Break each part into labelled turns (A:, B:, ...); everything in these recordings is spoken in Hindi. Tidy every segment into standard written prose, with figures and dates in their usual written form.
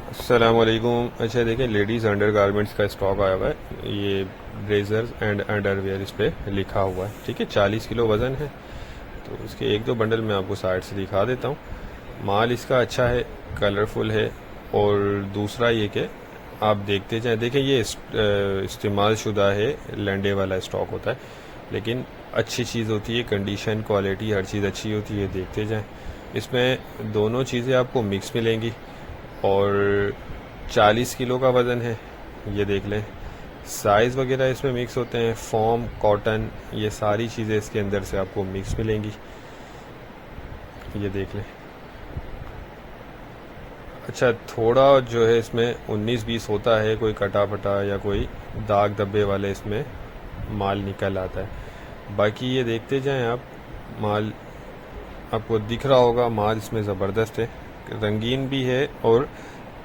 A: अस्सलामुअलैकुम। अच्छा देखें, लेडीज़ अंडर गारमेंट्स का स्टॉक आया हुआ है। ये ब्रेजर्स एंड अंडरवेयर इस पर लिखा हुआ है। ठीक है, 40 किलो वज़न है। तो इसके एक दो बंडल मैं आपको साइड से दिखा देता हूँ। माल इसका अच्छा है, कलरफुल है। और दूसरा ये कि आप देखते जाएं, देखें ये इस्तेमाल शुदा है, लंडे वाला स्टॉक होता है, लेकिन अच्छी चीज़ होती है, कंडीशन क्वालिटी हर चीज़ अच्छी होती है। देखते जाएं, इसमें दोनों चीज़ें आपको मिक्स मिलेंगी। और 40 किलो का वज़न है, ये देख लें। साइज़ वगैरह इसमें मिक्स होते हैं, फॉर्म, कॉटन, ये सारी चीज़ें इसके अंदर से आपको मिक्स मिलेंगी। ये देख लें। अच्छा, थोड़ा जो है इसमें 19-20 होता है, कोई कटा फटा या कोई दाग धब्बे वाले इसमें माल निकल आता है। बाकी ये देखते जाएं आप, माल आपको दिख रहा होगा, माल इसमें ज़बरदस्त है, रंगीन भी है और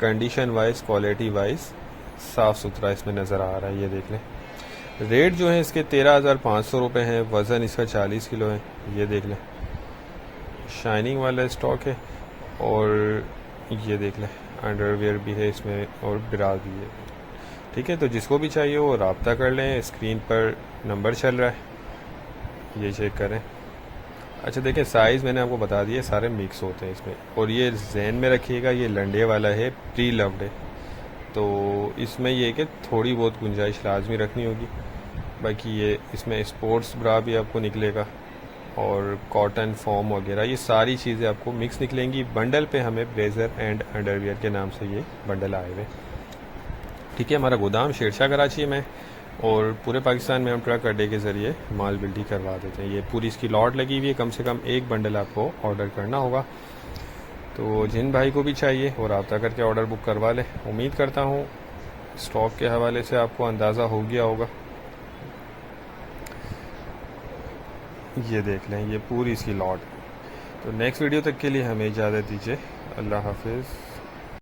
A: कंडीशन वाइज, क्वालिटी वाइज साफ़ सुथरा इसमें नज़र आ रहा है। ये देख लें। रेट जो है इसके 13,500 रुपये हैं। वज़न इसका 40 किलो है। ये देख लें, शाइनिंग वाला स्टॉक है। और ये देख लें, अंडरवेयर भी है इसमें और ब्रा भी है। ठीक है, तो जिसको भी चाहिए वो रब्ता कर लें, स्क्रीन पर नंबर चल रहा है, ये चेक करें। अच्छा देखें, साइज़ मैंने आपको बता दिया, सारे मिक्स होते हैं इसमें। और ये जहन में रखिएगा, ये लंडे वाला है, प्री लव्ड है, तो इसमें ये कि थोड़ी बहुत गुंजाइश लाजमी रखनी होगी। बाकी ये इसमें स्पोर्ट्स ब्रा भी आपको निकलेगा और कॉटन, फॉर्म वगैरह, ये सारी चीज़ें आपको मिक्स निकलेंगी। बंडल पे हमें ब्लेजर एंड अंडरवियर के नाम से ये बंडल आए हुए। ठीक है, हमारा गोदाम शेरशाह कराची में, और पूरे पाकिस्तान में हम ट्रक अड्डे के ज़रिए माल बिल्डी करवा देते हैं। ये पूरी इसकी लॉट लगी हुई है, कम से कम एक बंडल आपको ऑर्डर करना होगा। तो जिन भाई को भी चाहिए वो रब्ता करके ऑर्डर बुक करवा लें। उम्मीद करता हूँ स्टॉक के हवाले से आपको अंदाज़ा हो गया होगा। ये देख लें, ये पूरी इसकी लॉट। तो नेक्स्ट वीडियो तक के लिए हमें इजाज़त दीजिए। अल्लाह हाफिज़।